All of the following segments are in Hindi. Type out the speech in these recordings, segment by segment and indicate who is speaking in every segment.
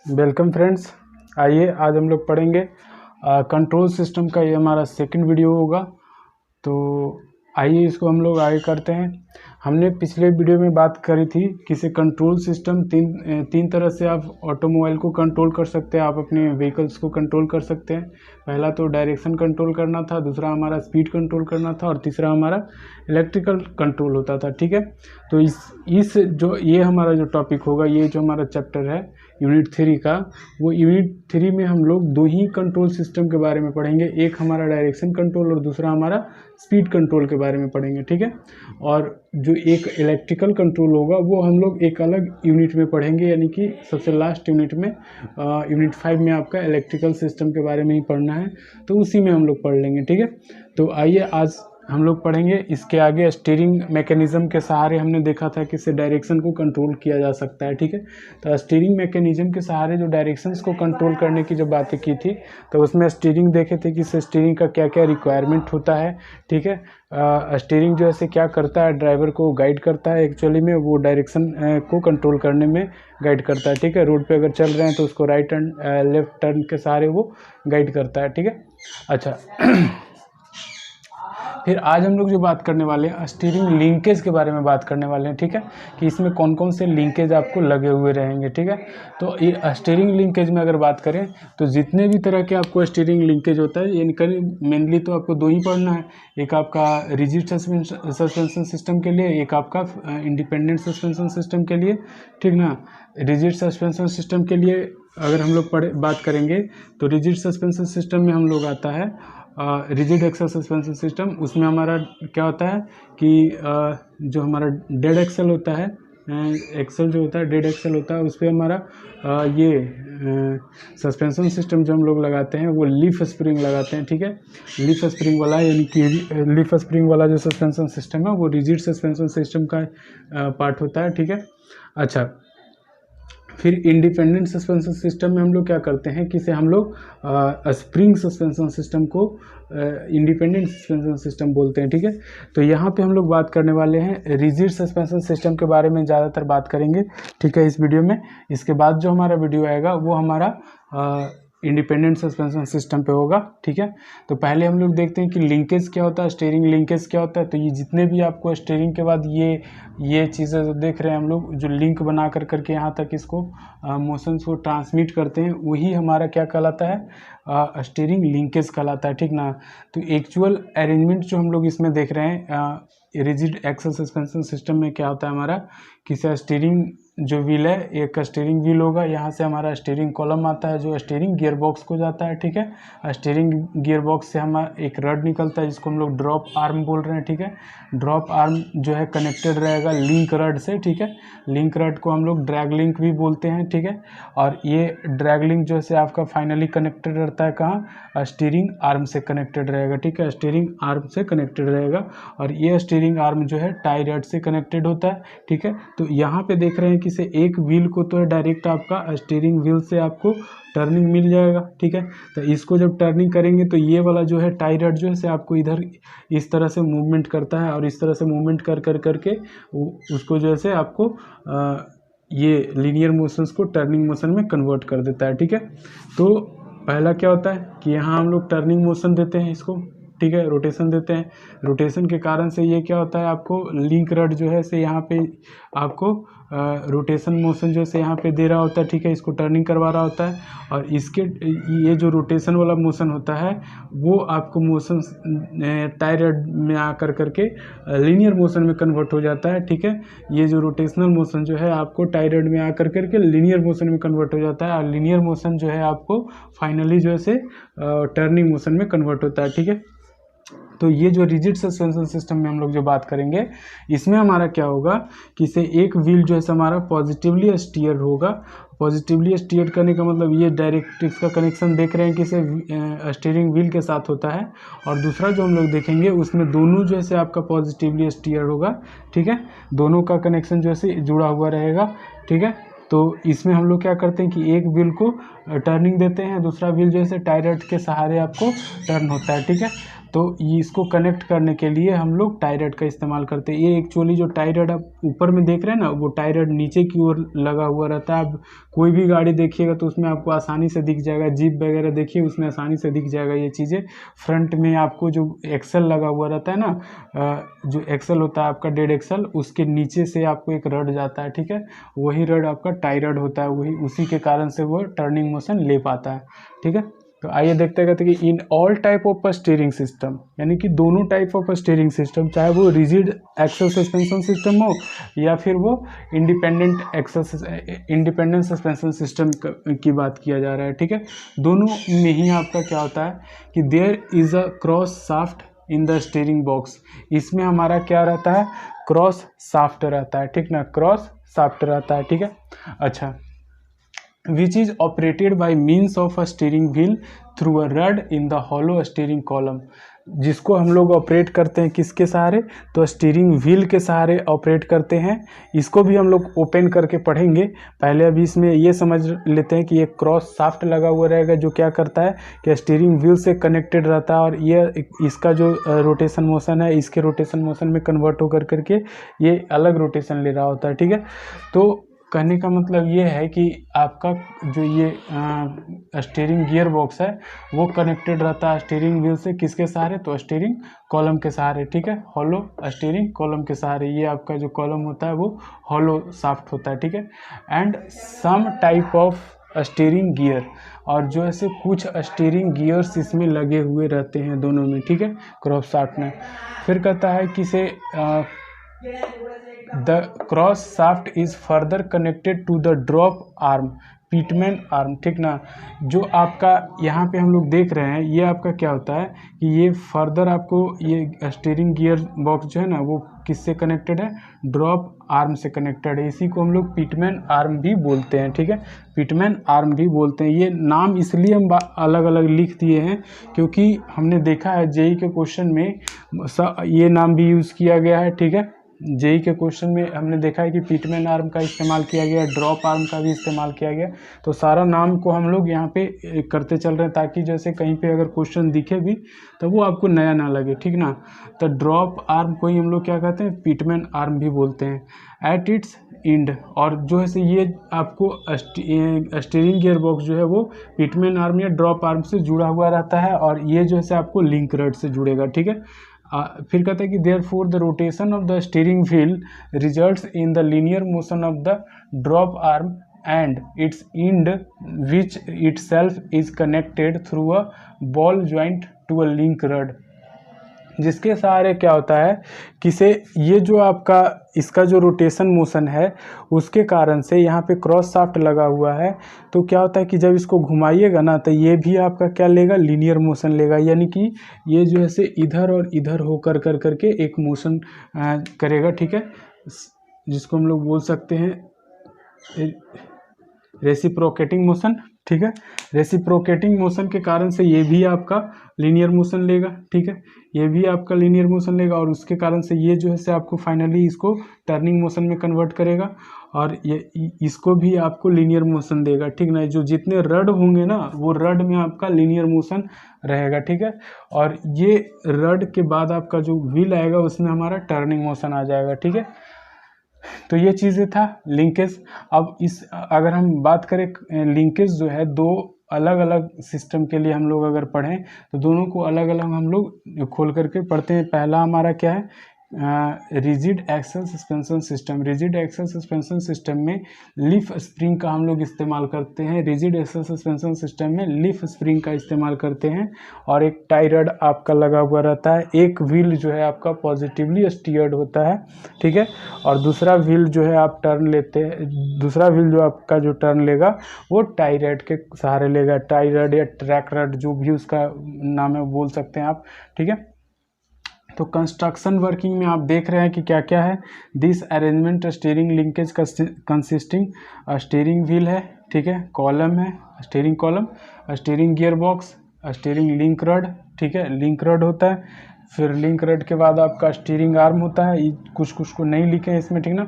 Speaker 1: Welcome friends. आइए आज हम लोग पढ़ेंगे कंट्रोल सिस्टम का। ये हमारा सेकंड वीडियो होगा। तो आइए इसको हम लोग आगे करते हैं। हमने पिछले वीडियो में बात करी थी कि से कंट्रोल सिस्टम तीन तरह से आप ऑटोमोबाइल को कंट्रोल कर सकते हैं, आप अपने व्हीकल्स को कंट्रोल कर सकते हैं। पहला तो डायरेक्शन कंट्रोल करना था, दूसरा हमारा स्पीड कंट्रोल करना था और तीसरा हमारा इलेक्ट्रिकल कंट्रोल होता था। ठीक है, तो इस जो ये हमारा जो टॉपिक होगा, ये जो हमारा चैप्टर है यूनिट 3 का, वो यूनिट 3 में हम लोग दो ही कंट्रोल सिस्टम के बारे में पढ़ेंगे। एक हमारा डायरेक्शन कंट्रोल और दूसरा हमारा स्पीड कंट्रोल के बारे में पढ़ेंगे। ठीक है, और जो एक इलेक्ट्रिकल कंट्रोल होगा वो हम लोग एक अलग यूनिट में पढ़ेंगे, यानी कि सबसे लास्ट यूनिट में यूनिट 5 में आपका इलेक्ट्रिकल सिस्टम के बारे में ही पढ़ना है, तो उसी में हम लोग पढ़ लेंगे। ठीक है, तो आइए आज हम लोग पढ़ेंगे। इसके आगे स्टीयरिंग मैकेनिज्म के सहारे हमने देखा था कि इससे डायरेक्शन को कंट्रोल किया जा सकता है। ठीक है, तो स्टीयरिंग मैकेनिज्म के सहारे जो डायरेक्शंस को कंट्रोल करने की जो बातें की थी, तो उसमें स्टीयरिंग देखे थे कि इससे स्टीयरिंग का क्या क्या रिक्वायरमेंट होता है। ठीक है, स्टीयरिंग जो है क्या करता है, ड्राइवर को गाइड करता है, एक्चुअली में वो डायरेक्शन को कंट्रोल करने में गाइड करता है। ठीक है, रोड पे अगर चल रहे हैं तो उसको राइट टर्न लेफ्ट टर्न के सहारे वो गाइड करता है। ठीक है, अच्छा फिर आज हम लोग जो बात करने वाले हैं स्टीयरिंग लिंकेज के बारे में बात करने वाले हैं। ठीक है, कि इसमें कौन कौन से लिंकेज आपको लगे हुए रहेंगे। ठीक है, तो ये स्टीयरिंग लिंकेज में अगर बात करें तो जितने भी तरह के आपको स्टीयरिंग लिंकेज होता है, यानी मेनली तो आपको दो ही पढ़ना है। एक आपका रिजिड सस्पेंशन सिस्टम के लिए, एक आपका इंडिपेंडेंट सस्पेंशन सिस्टम के लिए। ठीक ना, रिजिड सस्पेंशन सिस्टम के लिए अगर हम लोग बात करेंगे तो रिजिड सस्पेंशन सिस्टम में हम लोग आता है रिजिड एक्सल सस्पेंशन सिस्टम। उसमें हमारा क्या होता है कि जो हमारा डेड एक्सल होता है, एक्सल जो होता है डेड एक्सल होता है, उस पर हमारा ये सस्पेंशन सिस्टम जो हम लोग लगाते हैं वो लीफ स्प्रिंग लगाते हैं। ठीक है, लीफ स्प्रिंग वाला, यानी कि लीफ स्प्रिंग वाला जो सस्पेंशन सिस्टम है वो रिजिड सस्पेंशन सिस्टम का पार्ट होता है। ठीक है, अच्छा फिर इंडिपेंडेंट सस्पेंशन सिस्टम में हम लोग क्या करते हैं कि से हम लोग स्प्रिंग सस्पेंशन सिस्टम को इंडिपेंडेंट सस्पेंशन सिस्टम बोलते हैं। ठीक है, तो यहाँ पे हम लोग बात करने वाले हैं रिजिड सस्पेंशन सिस्टम के बारे में ज़्यादातर बात करेंगे। ठीक है, इस वीडियो में। इसके बाद जो हमारा वीडियो आएगा वो हमारा इंडिपेंडेंट सस्पेंशन सिस्टम पे होगा। ठीक है, तो पहले हम लोग देखते हैं कि लिंकेज क्या होता है, स्टीयरिंग लिंकेज क्या होता है। तो ये जितने भी आपको स्टीयरिंग के बाद ये चीज़ें जो देख रहे हैं हम लोग, जो लिंक बना करके यहाँ तक इसको मोशंस को ट्रांसमिट करते हैं, वही हमारा क्या कहलाता है, स्टीयरिंग लिंकेज कहलाता है। ठीक ना, तो एक्चुअल अरेंजमेंट जो हम लोग इसमें देख रहे हैं रिजिड एक्सल सस्पेंशन सिस्टम में क्या होता है हमारा, कि स्टीयरिंग जो व्हील है, एक स्टीयरिंग व्हील होगा, यहाँ से हमारा स्टीयरिंग कॉलम आता है जो स्टीयरिंग गियर बॉक्स को जाता है। ठीक है, स्टीयरिंग गियर बॉक्स से हमारा एक रड निकलता है जिसको हम लोग ड्रॉप आर्म बोल रहे हैं। ठीक है, ड्रॉप आर्म जो है कनेक्टेड रहेगा लिंक रड से। ठीक है, लिंक रड को हम लोग ड्रैग लिंक भी बोलते हैं। ठीक है, और ये ड्रैग लिंक जो है आपका फाइनली कनेक्टेड रहता है कहाँ, स्टीयरिंग आर्म से कनेक्टेड रहेगा। ठीक है, स्टीयरिंग आर्म से कनेक्टेड रहेगा, और ये स्टीयरिंग आर्म जो है टाई रड से कनेक्टेड होता है। ठीक है, तो यहाँ पे देख रहे हैं कि से एक व्हील को तो डायरेक्ट आपका स्टीयरिंग व्हील से आपको टर्निंग मिल जाएगा। ठीक है, तो इसको जब टर्निंग करेंगे तो ये वाला जो है टाई रड जो है से आपको इधर इस तरह से मूवमेंट करता है, और इस तरह से मूवमेंट करके उसको जो है आपको ये लीनियर मोशंस को टर्निंग मोशन में कन्वर्ट कर देता है। ठीक है, तो पहला क्या होता है कि यहाँ हम लोग टर्निंग मोशन देते हैं इसको। ठीक है, रोटेशन देते हैं, रोटेशन के कारण से ये क्या होता है, आपको लिंक रड जो है से यहाँ पे आपको रोटेशन मोशन जो है यहाँ पे दे रहा होता है। ठीक है, इसको टर्निंग करवा रहा होता है, और इसके ये जो रोटेशन वाला मोशन होता है वो आपको मोशन टाई रड में आकर करके लीनियर मोशन में कन्वर्ट हो जाता है। ठीक है, ये जो रोटेशनल मोशन जो है आपको टाई रड में आकर करके लीनियर मोशन में कन्वर्ट हो जाता है, और लीनियर मोशन जो है आपको फाइनली जो है से टर्निंग मोशन में कन्वर्ट होता है। ठीक है, तो ये जो रिजिड सस्पेंशन सिस्टम में हम लोग जो बात करेंगे, इसमें हमारा क्या होगा कि से एक व्हील जो है हमारा पॉजिटिवली स्टीयर होगा। पॉजिटिवली स्टीयर करने का मतलब ये डायरेक्ट इसका कनेक्शन देख रहे हैं कि से स्टीयरिंग व्हील के साथ होता है, और दूसरा जो हम लोग देखेंगे उसमें दोनों जो है आपका पॉजिटिवली स्टीयर होगा। ठीक है, दोनों का कनेक्शन जो है जुड़ा हुआ रहेगा। ठीक है, तो इसमें हम लोग क्या करते हैं कि एक व्हील को टर्निंग देते हैं, दूसरा व्हील जो है टाई रड के सहारे आपको टर्न होता है। ठीक है, तो ये इसको कनेक्ट करने के लिए हम लोग टाई रॉड का इस्तेमाल करते हैं। ये एक्चुअली जो टाई रॉड आप ऊपर में देख रहे हैं ना, वो टाई रॉड नीचे की ओर लगा हुआ रहता है। आप कोई भी गाड़ी देखिएगा तो उसमें आपको आसानी से दिख जाएगा, जीप वगैरह देखिए उसमें आसानी से दिख जाएगा ये चीज़ें। फ्रंट में आपको जो एक्सल लगा हुआ रहता है ना, जो एक्सल होता है आपका डेड एक्सल, उसके नीचे से आपको एक रड जाता है, ठीक है, वही रड आपका टाई रॉड होता है, वही उसी के कारण से वो टर्निंग मोशन ले पाता है, ठीक है। तो आइए देखते कहते हैं कि in all type of steering system, यानी कि दोनों टाइप ऑफ स्टीयरिंग सिस्टम, चाहे वो रिजिड एक्सल सस्पेंशन सिस्टम हो या फिर वो इंडिपेंडेंट सस्पेंशन सिस्टम की बात किया जा रहा है, ठीक है। दोनों में ही आपका क्या होता है कि there is a cross shaft in the steering box. इसमें हमारा क्या रहता है, क्रॉस शाफ्ट रहता है, ठीक ना, क्रॉस शाफ्ट रहता है, ठीक है। अच्छा, which is operated by means of a steering wheel through a rod in the hollow steering column, जिसको हम लोग ऑपरेट करते हैं किसके सहारे, तो स्टीयरिंग व्हील के सहारे ऑपरेट करते हैं। इसको भी हम लोग ओपन करके पढ़ेंगे। पहले अभी इसमें ये समझ लेते हैं कि ये क्रॉस शाफ्ट लगा हुआ रहेगा जो क्या करता है कि स्टीयरिंग व्हील से कनेक्टेड रहता है, और ये इसका जो रोटेशन मोशन है इसके रोटेशन मोशन में कन्वर्ट होकर करके ये अलग रोटेशन ले रहा होता है, ठीक है। तो कहने का मतलब ये है कि आपका जो ये स्टीयरिंग गियर बॉक्स है वो कनेक्टेड रहता है स्टीयरिंग व्हील से, किसके सहारे, तो स्टीयरिंग कॉलम के सहारे, ठीक है, हॉलो स्टीयरिंग कॉलम के सहारे। ये आपका जो कॉलम होता है वो हॉलो शाफ्ट होता है, ठीक है। And some type of steering gear, और जो ऐसे कुछ स्टीयरिंग गियर्स इसमें लगे हुए रहते हैं दोनों में, ठीक है, क्रॉस शाफ्ट में। फिर कहता है कि से The cross shaft is further connected to the drop arm, Pitman arm, ठीक ना। जो आपका यहाँ पे हम लोग देख रहे हैं ये आपका क्या होता है कि ये फर्दर आपको ये स्टीयरिंग गियर बॉक्स जो है ना वो किससे कनेक्टेड है, ड्रॉप आर्म से कनेक्टेड है। इसी को हम लोग पिटमैन आर्म भी बोलते हैं, ठीक है, पिटमैन आर्म भी बोलते हैं। ये नाम इसलिए हम अलग अलग लिख दिए हैं क्योंकि हमने देखा है जेई के क्वेश्चन में ये नाम भी यूज़ किया गया है, ठीक है। जेई के क्वेश्चन में हमने देखा है कि पिटमैन आर्म का इस्तेमाल किया गया, ड्रॉप आर्म का भी इस्तेमाल किया गया। तो सारा नाम को हम लोग यहाँ पे करते चल रहे हैं ताकि जैसे कहीं पे अगर क्वेश्चन दिखे भी तो वो आपको नया ना लगे, ठीक ना। तो ड्रॉप आर्म को ही हम लोग क्या कहते हैं, पिटमैन आर्म भी बोलते हैं। एट इट्स इंड, और जो है से ये आपको स्टीयरिंग गियर बॉक्स जो है वो पिटमैन आर्म या ड्रॉप आर्म से जुड़ा हुआ रहता है, और ये जो है से आपको लिंक रड से जुड़ेगा, ठीक है। फिर कहते हैं कि therefore the rotation of the steering wheel results in the linear motion of the drop arm and its end which itself is connected through a ball joint to a link rod, जिसके सहारे क्या होता है कि से ये जो आपका इसका जो रोटेशन मोशन है उसके कारण से यहाँ पे क्रॉस शाफ्ट लगा हुआ है। तो क्या होता है कि जब इसको घुमाइएगा ना तो ये भी आपका क्या लेगा, लीनियर मोशन लेगा, यानी कि ये जो है से इधर और इधर होकर कर करके एक मोशन करेगा, ठीक है, जिसको हम लोग बोल सकते हैं रेसिप्रोकेटिंग मोशन, ठीक है। रेसिप्रोकेटिंग मोशन के कारण से ये भी आपका लीनियर मोशन लेगा, ठीक है, ये भी आपका लीनियर मोशन लेगा, और उसके कारण से ये जो है से आपको फाइनली इसको टर्निंग मोशन में कन्वर्ट करेगा, और ये इसको भी आपको लीनियर मोशन देगा, ठीक ना। जो जितने रड होंगे ना वो रड में आपका लीनियर मोशन रहेगा, ठीक है। और ये रड के बाद आपका जो व्हील आएगा उसमें हमारा टर्निंग मोशन आ जाएगा, ठीक है। तो ये चीज़ें था लिंकेज। अब इस अगर हम बात करें लिंकेज जो है दो अलग अलग सिस्टम के लिए हम लोग अगर पढ़ें तो दोनों को अलग अलग हम लोग खोल करके पढ़ते हैं। पहला हमारा क्या है, rigid axle suspension system. Rigid axle suspension system में लीफ स्प्रिंग का हम लोग इस्तेमाल करते हैं। रिजिड एक्सल सस्पेंशन सिस्टम में लीफ स्प्रिंग का इस्तेमाल करते हैं, और एक टाई रड आपका लगा हुआ रहता है। एक व्हील जो है आपका पॉजिटिवली स्टीयर्ड होता है, ठीक है, और दूसरा व्हील जो है आप टर्न लेते हैं, दूसरा व्हील जो आपका जो टर्न लेगा वो टाई रड के सहारे लेगा। टाई रड या ट्रैक रड जो भी उसका नाम है बोल सकते हैं आप, ठीक है। तो कंस्ट्रक्शन वर्किंग में आप देख रहे हैं कि क्या क्या है। This arrangement steering linkage consisting steering wheel है, ठीक है, कॉलम है, steering column, steering gear box, steering link rod, ठीक है, लिंक रड होता है। फिर लिंक रड के बाद आपका स्टीयरिंग आर्म होता है। कुछ कुछ को नहीं लिखे हैं इसमें, ठीक ना।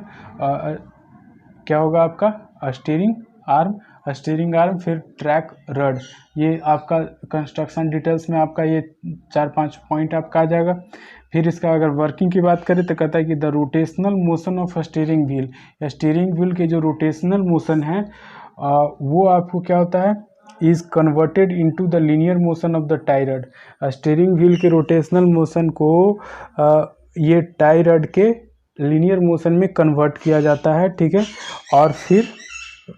Speaker 1: क्या होगा आपका स्टीयरिंग आर्म, स्टीयरिंग आर्म, फिर ट्रैक रड। ये आपका कंस्ट्रक्शन डिटेल्स में आपका ये 4-5 पॉइंट आपका आ जाएगा। फिर इसका अगर वर्किंग की बात करें तो कहता है कि the rotational motion of steering wheel, या स्टीयरिंग व्हील के जो रोटेशनल मोशन है वो आपको क्या होता है, is converted into the linear motion of the tie rod. Steering wheel के रोटेशनल मोशन को ये टाई रड के लीनियर मोशन में कन्वर्ट किया जाता है, ठीक है। और फिर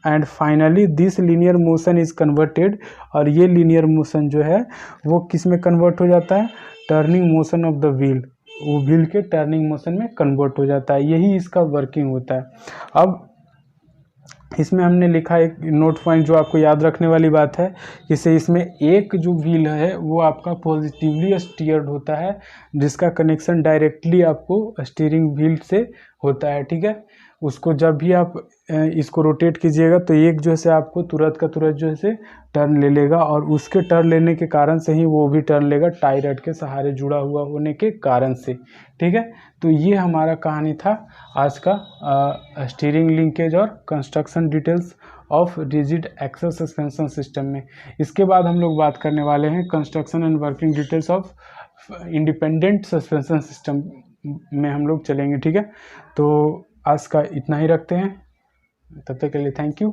Speaker 1: and finally this linear motion is converted, और ये लीनियर मोशन जो है वो किस में कन्वर्ट हो जाता है, turning motion of the wheel, वो व्हील के टर्निंग मोशन में कन्वर्ट हो जाता है। यही इसका वर्किंग होता है। अब इसमें हमने लिखा एक नोट पॉइंट जो आपको याद रखने वाली बात है, जैसे इसमें एक जो व्हील है वो आपका पॉजिटिवली स्टीयर्ड होता है, जिसका कनेक्शन डायरेक्टली आपको स्टीयरिंग व्हील से होता है, ठीक है। उसको जब भी आप इसको रोटेट कीजिएगा तो एक जो है आपको तुरंत का तुरंत जो है टर्न ले लेगा, और उसके टर्न लेने के कारण से ही वो भी टर्न लेगा, टाई रड के सहारे जुड़ा हुआ होने के कारण से, ठीक है। तो ये हमारा कहानी था आज का स्टीयरिंग लिंकेज और construction details of rigid axle suspension system में। इसके बाद हम लोग बात करने वाले हैं construction and working details of independent suspension system में हम लोग चलेंगे, ठीक है। तो आज का इतना ही रखते हैं, तब तक के लिए थैंक यू।